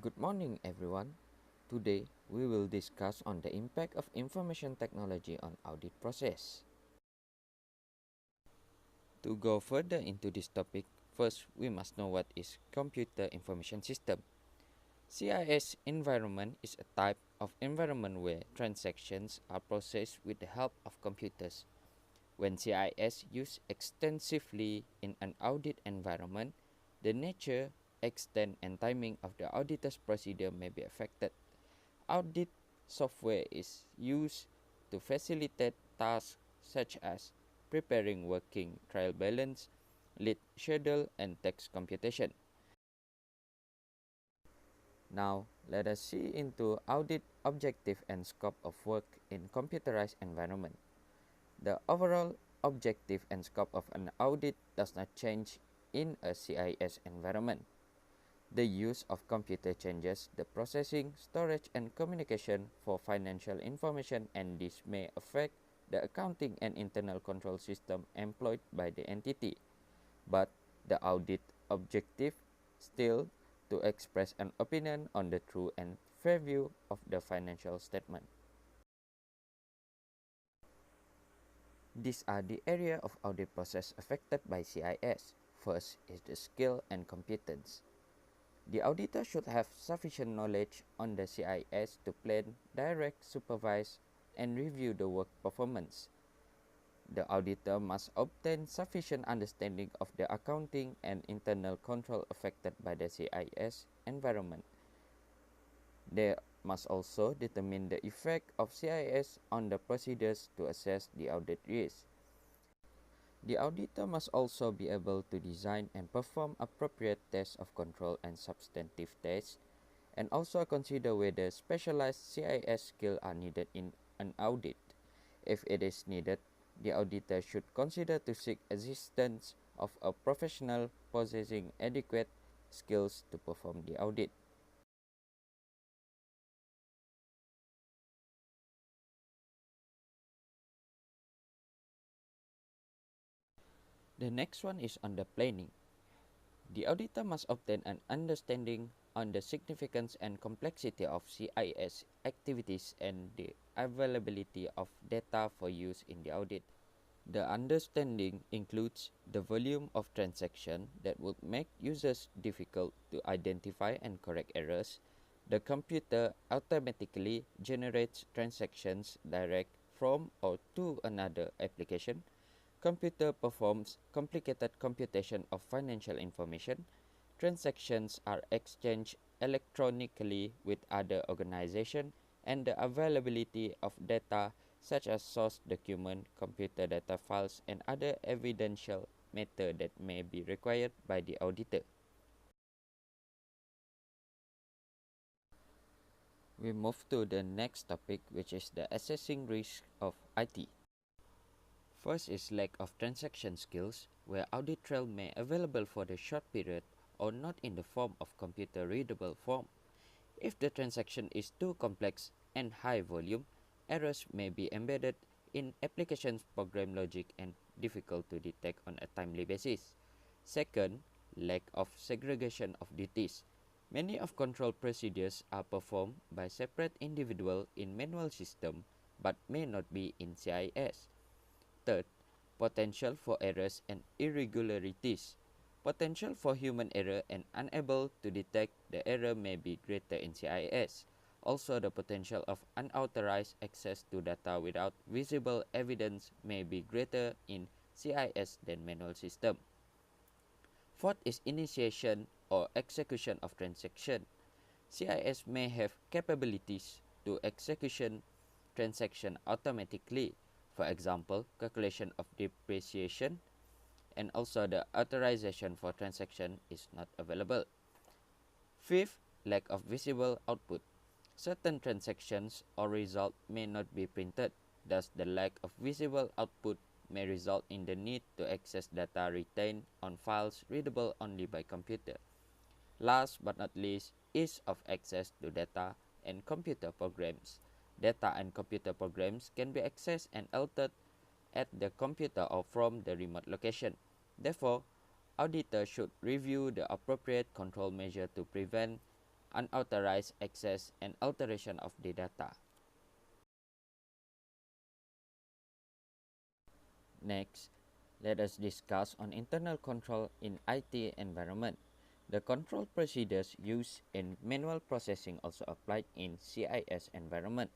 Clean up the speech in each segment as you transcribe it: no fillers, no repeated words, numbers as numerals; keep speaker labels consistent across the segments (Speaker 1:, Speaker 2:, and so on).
Speaker 1: Good morning, everyone. Today, we will discuss on the impact of information technology on audit process. To go further into this topic, first we must know what is computer information system. CIS environment is a type of environment where transactions are processed with the help of computers. When CIS used extensively in an audit environment, the nature, extent, and timing of the auditor's procedure may be affected. Audit software is used to facilitate tasks such as preparing working trial balance, lead schedule, and text computation. Now, let us see into audit objective and scope of work in computerized environment. The overall objective and scope of an audit does not change in a CIS environment. The use of computer changes the processing, storage, and communication for financial information, and this may affect the accounting and internal control system employed by the entity. But the audit objective still to express an opinion on the true and fair view of the financial statement. These are the area of audit process affected by CIS. First is the skill and competence. The auditor should have sufficient knowledge on the CIS to plan, direct, supervise, and review the work performance. The auditor must obtain sufficient understanding of the accounting and internal control affected by the CIS environment. They must also determine the effect of CIS on the procedures to assess the audit risk. The auditor must also be able to design and perform appropriate tests of control and substantive tests, and also consider whether specialized CIS skills are needed in an audit. If it is needed, the auditor should consider to seek assistance of a professional possessing adequate skills to perform the audit. The next one is on the planning. The auditor must obtain an understanding on the significance and complexity of CIS activities and the availability of data for use in the audit. The understanding includes the volume of transactions that would make users difficult to identify and correct errors. The computer automatically generates transactions direct from or to another application. Computer performs complicated computation of financial information. Transactions are exchanged electronically with other organizations, and the availability of data such as source document, computer data files, and other evidential matter that may be required by the auditor. We move to the next topic, which is the assessing risk of IT. First is lack of transaction skills, where audit trail may available for the short period or not in the form of computer readable form. If the transaction is too complex and high volume, errors may be embedded in application's program logic and difficult to detect on a timely basis. Second, lack of segregation of duties. Many of control procedures are performed by separate individuals in manual system but may not be in CIS. Third, potential for errors and irregularities. Potential for human error and unable to detect the error may be greater in CIS. Also, the potential of unauthorized access to data without visible evidence may be greater in CIS than manual system. Fourth is initiation or execution of transaction. CIS may have capabilities to execution transaction automatically. For example, calculation of depreciation, and also the authorization for transaction is not available. Fifth, lack of visible output. Certain transactions or result may not be printed. Thus, the lack of visible output may result in the need to access data retained on files readable only by computer. Last but not least, ease of access to data and computer programs. Data and computer programs can be accessed and altered at the computer or from the remote location. Therefore, auditor should review the appropriate control measure to prevent unauthorized access and alteration of the data. Next, let us discuss on internal control in IT environment. The control procedures used in manual processing also applied in CIS environment.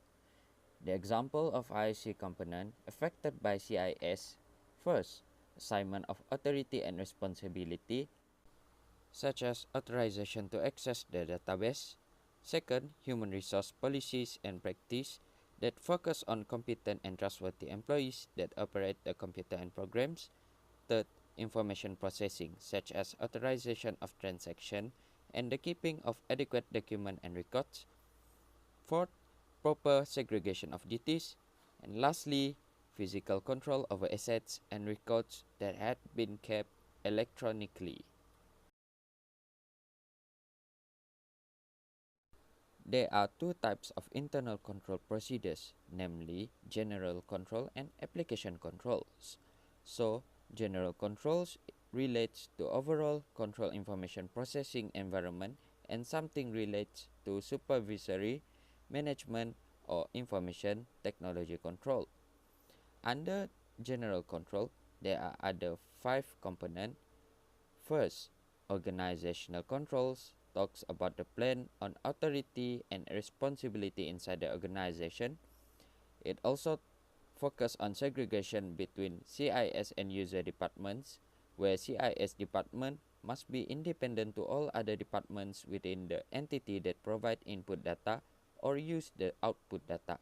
Speaker 1: The example of IC component affected by CIS: first, assignment of authority and responsibility, such as authorization to access the database. Second, human resource policies and practice that focus on competent and trustworthy employees that operate the computer and programs. Third, information processing, such as authorization of transaction and the keeping of adequate document and records. Fourth, proper segregation of duties. And lastly, physical control over assets and records that had been kept electronically. There are two types of internal control procedures, namely general control and application controls. So, general controls relates to overall control information processing environment, and something relates to supervisory, management, or information technology control. Under general control, there are other five components. First, organizational controls talks about the plan on authority and responsibility inside the organization. It also focuses on segregation between CIS and user departments, where CIS department must be independent to all other departments within the entity that provide input data or use the output data.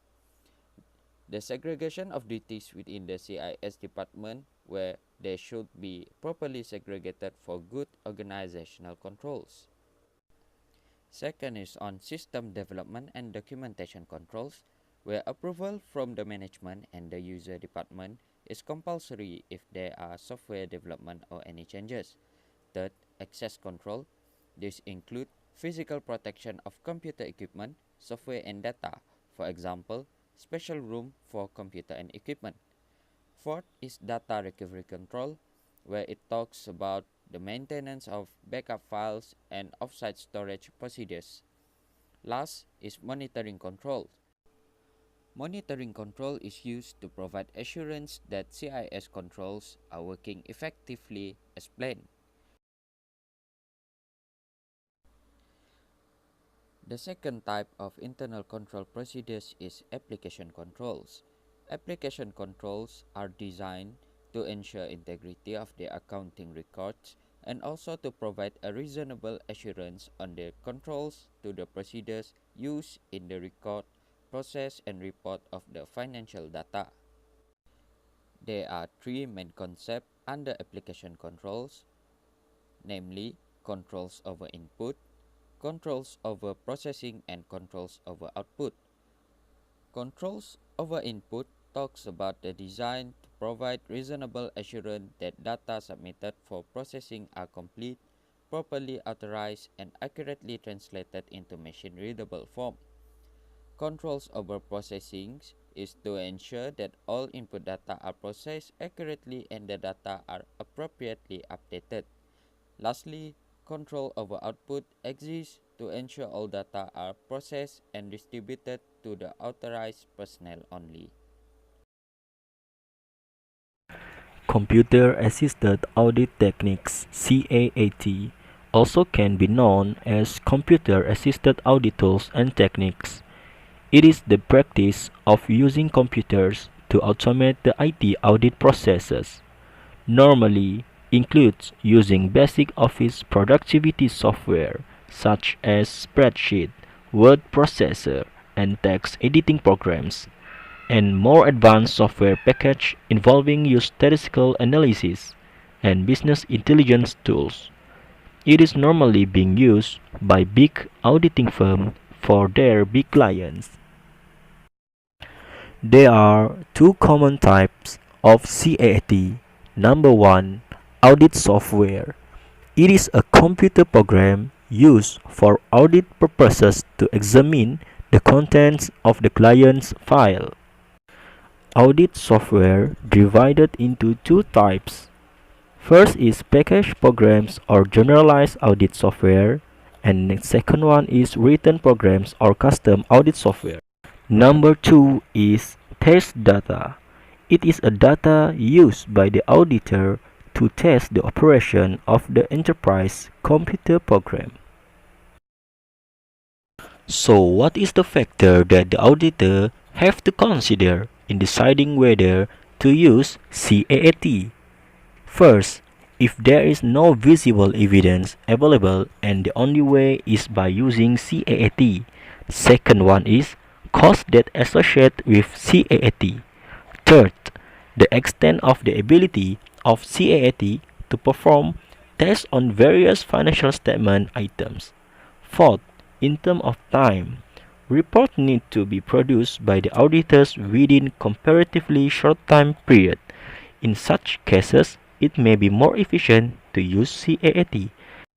Speaker 1: The segregation of duties within the CIS department, where they should be properly segregated for good organizational controls. Second is on system development and documentation controls, where approval from the management and the user department is compulsory if there are software development or any changes. Third, access control. This include physical protection of computer equipment, software and data. For example, special room for computer and equipment. Fourth is data recovery control, where it talks about the maintenance of backup files and offsite storage procedures. Last is monitoring control. Monitoring control is used to provide assurance that CIS controls are working effectively as planned. The second type of internal control procedures is application controls. Application controls are designed to ensure integrity of the accounting records and also to provide a reasonable assurance on the controls to the procedures used in the record, process and report of the financial data. There are three main concepts under application controls, namely controls over input, controls over processing, and controls over output. Controls over input talks about the design to provide reasonable assurance that data submitted for processing are complete, properly authorized, and accurately translated into machine-readable form. Controls over processing is to ensure that all input data are processed accurately and the data are appropriately updated. Lastly, control over output exists to ensure all data are processed and distributed to the authorized personnel only.
Speaker 2: Computer Assisted Audit Techniques (CAAT) also can be known as Computer Assisted Audit Tools and Techniques. It is the practice of using computers to automate the IT audit processes. Normally includes using basic office productivity software such as spreadsheet, word processor, and text editing programs, and more advanced software package involving use statistical analysis and business intelligence tools. It is normally being used by big auditing firms for their big clients. There are two common types of CAT. Number 1, audit software. It is a computer program used for audit purposes to examine the contents of the client's file. Audit software divided into two types. First is package programs or generalized audit software, And the second one is written programs or custom audit software. Number two is test data. It is a data used by the auditor to test the operation of the enterprise computer program. So what is the factor that the auditor have to consider in deciding whether to use CAAT? First, if there is no visible evidence available and the only way is by using CAAT. Second one is cost that associate with CAAT. Third, the extent of the ability of CAAT to perform tests on various financial statement items. Fourth, in terms of time, reports need to be produced by the auditors within comparatively short time period. In such cases, it may be more efficient to use CAAT.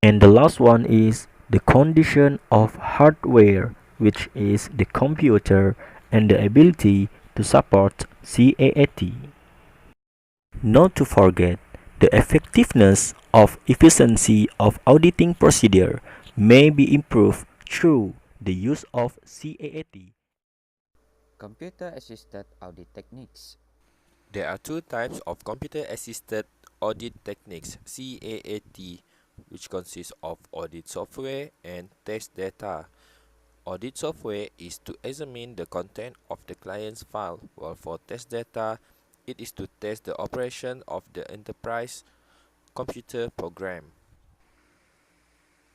Speaker 2: And the last one is the condition of hardware, which is the computer and the ability to support CAAT. Not to forget, the effectiveness of efficiency of auditing procedure may be improved through the use of CAAT.
Speaker 1: Computer assisted audit techniques.
Speaker 3: There are two types of computer-assisted audit techniques, CAAT, which consists of audit software and test data. Audit software is to examine the content of the client's file, while for test data, it is to test the operation of the enterprise computer program.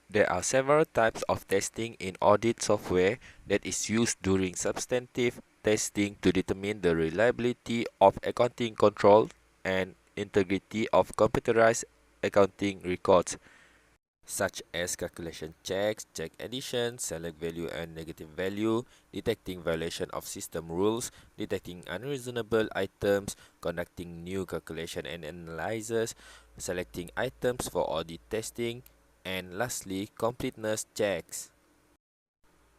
Speaker 3: There are several types of testing in audit software that is used during substantive testing to determine the reliability of accounting control and integrity of computerized accounting records, such as calculation checks, check addition, select value and negative value, detecting violation of system rules, detecting unreasonable items, conducting new calculation and analysis, selecting items for audit testing, and lastly, completeness checks.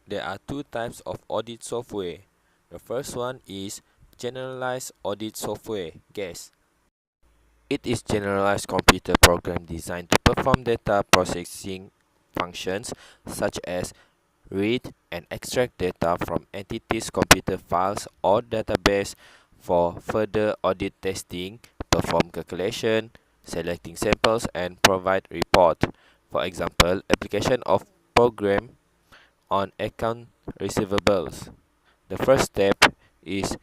Speaker 3: There are two types of audit software. The first one is generalized audit software, GAS. It is generalized computer program designed to perform data processing functions such as read and extract data from entities' computer files or database for further audit testing, perform calculation, selecting samples and provide report. For example, application of program on account receivables. The first step is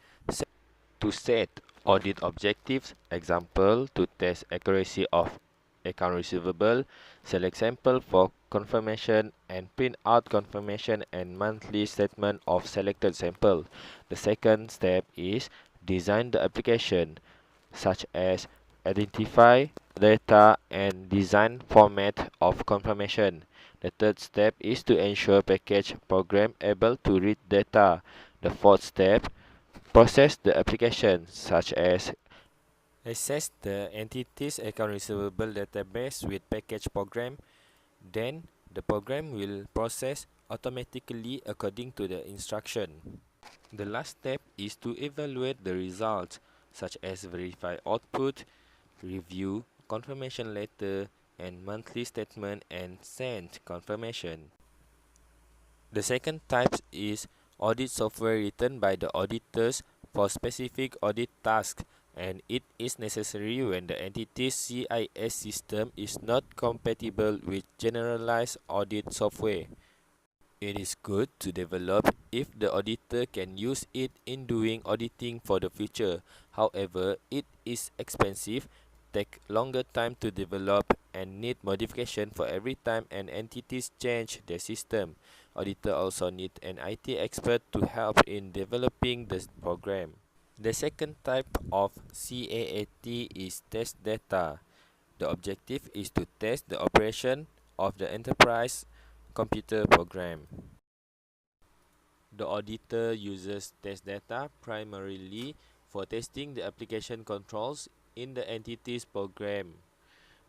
Speaker 3: to set audit objectives, example, to test accuracy of account receivable, select sample for confirmation and print out confirmation and monthly statement of selected sample. The second step is design the application, such as identify data and design format of confirmation. The third step is to ensure package program able to read data. The fourth step, process the application, such as access the entity's account receivable database with package program. Then the program will process automatically according to the instruction. The last step is to evaluate the results, such as verify output, review confirmation letter and monthly statement and send confirmation. The second type is audit software written by the auditors for specific audit tasks, and it is necessary when the entity's CIS system is not compatible with generalized audit software. It is good to develop if the auditor can use it in doing auditing for the future. However, it is expensive, take longer time to develop, and need modification for every time an entities change their system. Auditor also need an IT expert to help in developing the program. The second type of CAAT is test data. The objective is to test the operation of the enterprise computer program. The auditor uses test data primarily for testing the application controls in the entity's program.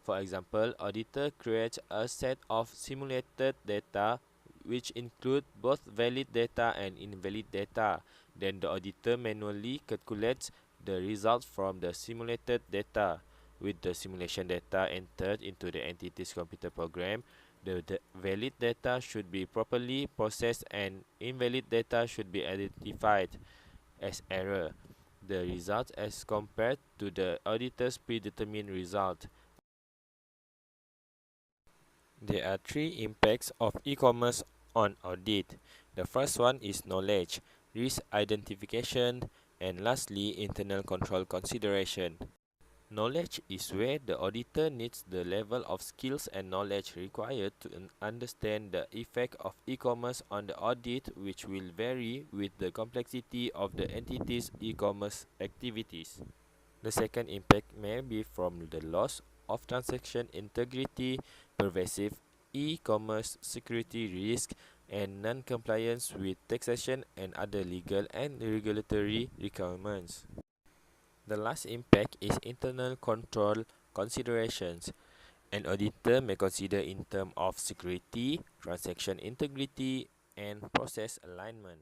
Speaker 3: For example, auditor creates a set of simulated data which include both valid data and invalid data. Then the auditor manually calculates the results from the simulated data. With the simulation data entered into the entity's computer program, The valid data should be properly processed and invalid data should be identified as error. The result as compared to the auditor's predetermined result. There are three impacts of e-commerce on audit. The first one is knowledge, risk identification, and lastly, internal control consideration. Knowledge is where the auditor needs the level of skills and knowledge required to understand the effect of e-commerce on the audit, which will vary with the complexity of the entity's e-commerce activities. The second impact may be from the loss of transaction integrity, pervasive e-commerce security risk, and non-compliance with taxation and other legal and regulatory requirements. The last impact is internal control considerations. An auditor may consider in terms of security, transaction integrity, and process alignment.